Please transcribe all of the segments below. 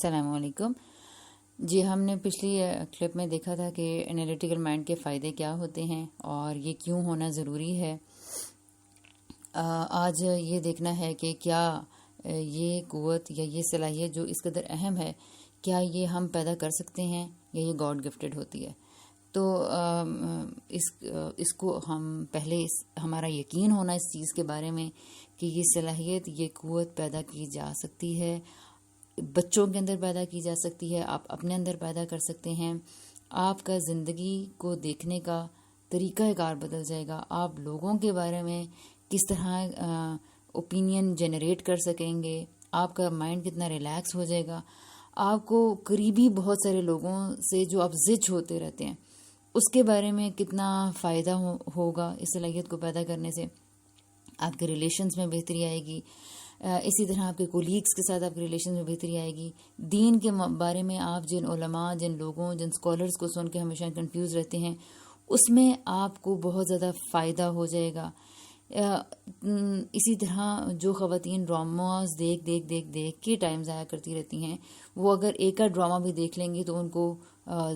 السلام علیکم جی. ہم نے پچھلی کلپ میں دیکھا تھا کہ انالیٹیکل مائنڈ کے فائدے کیا ہوتے ہیں اور یہ کیوں ہونا ضروری ہے. آج یہ دیکھنا ہے کہ کیا یہ قوت یا یہ صلاحیت جو اس قدر اہم ہے, کیا یہ ہم پیدا کر سکتے ہیں یا یہ گاڈ گفٹڈ ہوتی ہے. تو اس کو ہم پہلے ہمارا یقین ہونا اس چیز کے بارے میں کہ یہ صلاحیت, یہ قوت پیدا کی جا سکتی ہے, بچوں کے اندر پیدا کی جا سکتی ہے, آپ اپنے اندر پیدا کر سکتے ہیں. آپ کا زندگی کو دیکھنے کا طریقہ کار بدل جائے گا. آپ لوگوں کے بارے میں کس طرح اوپینین جنریٹ کر سکیں گے, آپ کا مائنڈ کتنا ریلیکس ہو جائے گا. آپ کو قریبی بہت سارے لوگوں سے جو آپ زچ ہوتے رہتے ہیں اس کے بارے میں کتنا فائدہ ہوگا اس صلاحیت کو پیدا کرنے سے. آپ کے ریلیشنز میں بہتری آئے گی, اسی طرح آپ کے کولیگز کے ساتھ آپ کے ریلیشن میں بہتری آئے گی. دین کے بارے میں آپ جن علماء, جن لوگوں, جن اسکالرز کو سن کے ہمیشہ کنفیوز رہتے ہیں, اس میں آپ کو بہت زیادہ فائدہ ہو جائے گا. اسی طرح جو خواتین ڈراماز دیکھ کے ٹائم ضائع کرتی رہتی ہیں, وہ اگر ایک کا ڈرامہ بھی دیکھ لیں گی تو ان کو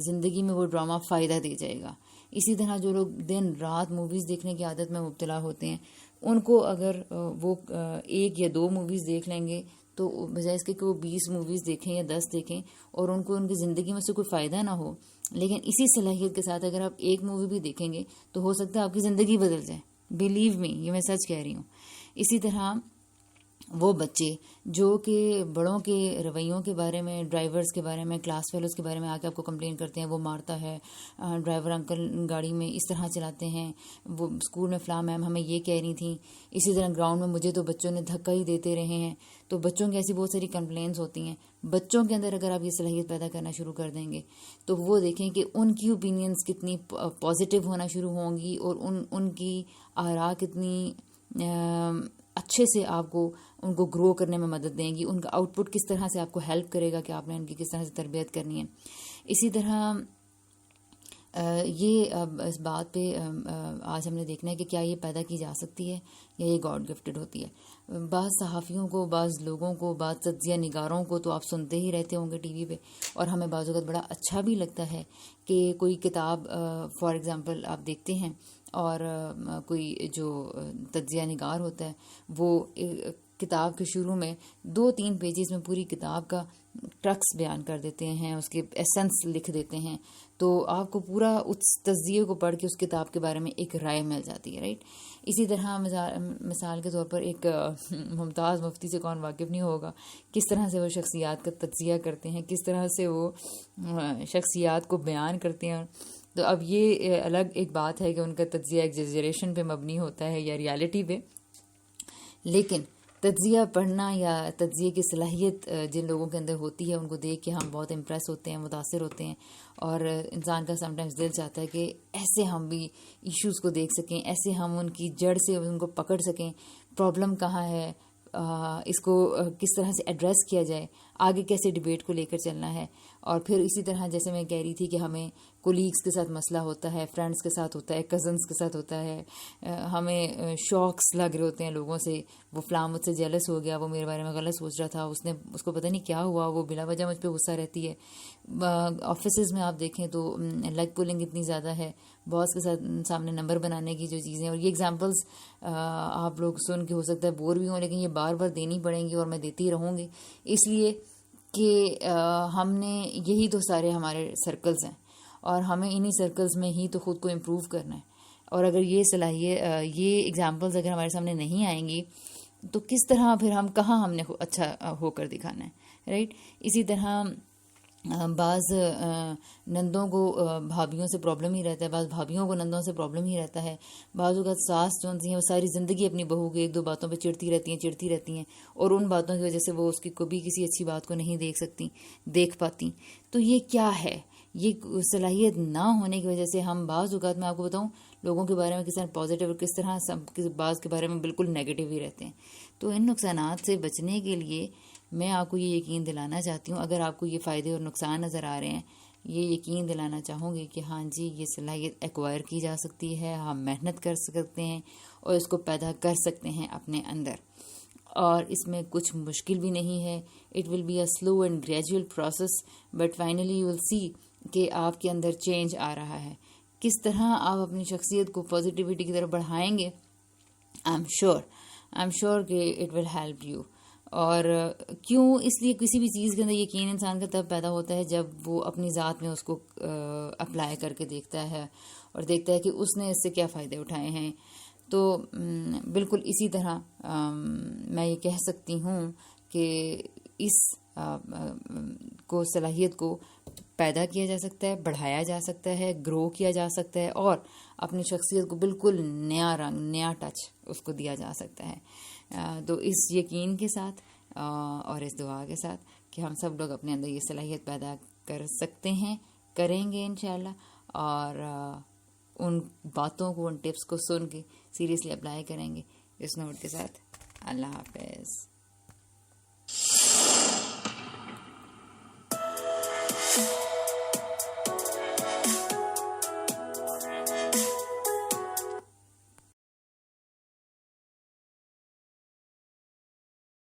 زندگی میں وہ ڈرامہ فائدہ دے جائے گا. اسی طرح جو لوگ دن رات موویز دیکھنے کی عادت میں مبتلا ہوتے ہیں, ان کو اگر وہ 1 یا 2 موویز دیکھ لیں گے تو بجائے اس کے کہ وہ 20 موویز دیکھیں یا 10 دیکھیں اور ان کو ان کی زندگی میں سے کوئی فائدہ نہ ہو, لیکن اسی صلاحیت کے ساتھ اگر آپ 1 مووی بھی دیکھیں گے تو ہو سکتا ہے آپ کی زندگی بدل جائے. بلیو می, یہ میں سچ کہہ رہی ہوں. اسی طرح وہ بچے جو کہ بڑوں کے رویوں کے بارے میں, ڈرائیورز کے بارے میں, کلاس فیلوز کے بارے میں آ کے آپ کو کمپلین کرتے ہیں, وہ مارتا ہے, ڈرائیور انکل گاڑی میں اس طرح چلاتے ہیں, وہ اسکول میں فلاں میم ہمیں یہ کہہ رہی تھیں, اسی طرح گراؤنڈ میں مجھے تو بچوں نے دھکا ہی دیتے رہے ہیں. تو بچوں کی ایسی بہت ساری کمپلینس ہوتی ہیں. بچوں کے اندر اگر آپ یہ صلاحیت پیدا کرنا شروع کر دیں گے تو وہ دیکھیں کہ ان کی اوپینینس کتنی پازیٹیو ہونا شروع ہوں گی اور ان کی آراء کتنی اچھے سے آپ کو ان کو گرو کرنے میں مدد دیں گی. ان کا آؤٹ پٹ کس طرح سے آپ کو ہیلپ کرے گا کہ آپ نے ان کی کس طرح سے تربیت کرنی ہے. اسی طرح یہ اس بات پہ آج ہم نے دیکھنا ہے کہ کیا یہ پیدا کی جا سکتی ہے یا یہ گاڈ گفٹڈ ہوتی ہے. بعض صحافیوں کو, بعض لوگوں کو, بعض تجزیہ نگاروں کو تو آپ سنتے ہی رہتے ہوں گے ٹی وی پہ, اور ہمیں بعض اوقات بڑا اچھا بھی لگتا ہے کہ کوئی کتاب فار ایگزامپل آپ دیکھتے ہیں اور کوئی جو تجزیہ نگار ہوتا ہے وہ کتاب کے شروع میں 2-3 پیجز میں پوری کتاب کا ٹرکس بیان کر دیتے ہیں, اس کے ایسنس لکھ دیتے ہیں, تو آپ کو پورا اس تجزیے کو پڑھ کے اس کتاب کے بارے میں ایک رائے مل جاتی ہے, رائٹ. اسی طرح مثال کے طور پر ایک ممتاز مفتی سے کون واقف نہیں ہوگا, کس طرح سے وہ شخصیات کا تجزیہ کرتے ہیں, کس طرح سے وہ شخصیات کو بیان کرتے ہیں. تو اب یہ الگ ایک بات ہے کہ ان کا تجزیہ ایگزیجریشن پہ مبنی ہوتا ہے یا ریالٹی پہ, لیکن تجزیہ پڑھنا یا تجزیے کی صلاحیت جن لوگوں کے اندر ہوتی ہے ان کو دیکھ کے ہم بہت امپریس ہوتے ہیں, متاثر ہوتے ہیں, اور انسان کا سم ٹائمز دل چاہتا ہے کہ ایسے ہم بھی ایشوز کو دیکھ سکیں, ایسے ہم ان کی جڑ سے ان کو پکڑ سکیں, پرابلم کہاں ہے, اس کو کس طرح سے ایڈریس کیا جائے, آگے کیسے ڈیبیٹ کو لے کر چلنا ہے. اور پھر اسی طرح جیسے میں کہہ رہی تھی کہ ہمیں کولیگز کے ساتھ مسئلہ ہوتا ہے, فرینڈس کے ساتھ ہوتا ہے, کزنس کے ساتھ ہوتا ہے, ہمیں شوقس لگ رہے ہوتے ہیں لوگوں سے, وہ فلاں مجھ سے جیلس ہو گیا, وہ میرے بارے میں غلط سوچ رہا تھا, اس کو پتہ نہیں کیا ہوا, وہ بلا وجہ مجھ پہ غصہ رہتی ہے. آفیسز میں آپ دیکھیں تو لیگ پولنگ اتنی زیادہ ہے, باس کے ساتھ سامنے نمبر بنانے کی جو چیزیں, اور یہ ایگزامپلس آپ لوگ سن کے ہو سکتا ہے بور بھی ہوں, لیکن یہ بار بار دینی پڑیں گی اور میں دیتی رہوں گی, اس لیے کہ ہم نے یہی تو سارے ہمارے سرکلز ہیں اور ہمیں انہی سرکلز میں ہی تو خود کو امپروو کرنا ہے. اور اگر یہ صلاحیت, یہ ایگزامپلز اگر ہمارے سامنے نہیں آئیں گی تو کس طرح پھر ہم نے اچھا ہو کر دکھانا ہے, رائٹ. اسی طرح بعض نندوں کو بھابھیوں سے پرابلم ہی رہتا ہے, بعض بھابھیوں کو نندوں سے پرابلم ہی رہتا ہے. بعض اوقات ساس جو ہیں وہ ساری زندگی اپنی بہو کے 1-2 باتوں پہ چڑھتی رہتی ہیں اور ان باتوں کی وجہ سے وہ اس کی کبھی کسی اچھی بات کو نہیں دیکھ پاتی. تو یہ کیا ہے, یہ صلاحیت نہ ہونے کی وجہ سے ہم بعض اوقات, میں آپ کو بتاؤں, لوگوں کے بارے میں کس طرح پازیٹیو اور کس طرح بعض کے بارے میں بالکل نیگیٹو ہی رہتے ہیں. تو ان نقصانات سے بچنے کے لیے میں آپ کو یہ یقین دلانا چاہتی ہوں, اگر آپ کو یہ فائدے اور نقصان نظر آ رہے ہیں, یہ یقین دلانا چاہوں گی کہ ہاں جی, یہ صلاحیت ایکوائر کی جا سکتی ہے, ہم محنت کر سکتے ہیں اور اس کو پیدا کر سکتے ہیں اپنے اندر. اور اس میں کچھ مشکل بھی نہیں ہے. It will be a slow and gradual process but finally you will see کہ آپ کے اندر چینج آ رہا ہے. کس طرح آپ اپنی شخصیت کو پازیٹیوٹی کی طرف بڑھائیں گے، آئی ایم شیور کہ اٹ ول ہیلپ یو. اور کیوں؟ اس لیے کسی بھی چیز کے اندر یقین انسان کا تب پیدا ہوتا ہے جب وہ اپنی ذات میں اس کو اپلائی کر کے دیکھتا ہے اور دیکھتا ہے کہ اس نے اس سے کیا فائدے اٹھائے ہیں. تو بالکل اسی طرح میں یہ کہہ سکتی ہوں کہ اس کو صلاحیت کو پیدا کیا جا سکتا ہے، بڑھایا جا سکتا ہے، گرو کیا جا سکتا ہے، اور اپنی شخصیت کو بالکل نیا رنگ، نیا ٹچ اس کو دیا جا سکتا ہے. تو اس یقین کے ساتھ اور اس دعا کے ساتھ کہ ہم سب لوگ اپنے اندر یہ صلاحیت پیدا کر سکتے ہیں، کریں گے انشاءاللہ، اور ان باتوں کو، ان ٹپس کو سن کے سیریسلی اپلائی کریں گے. اس نوٹ کے ساتھ اللہ حافظ.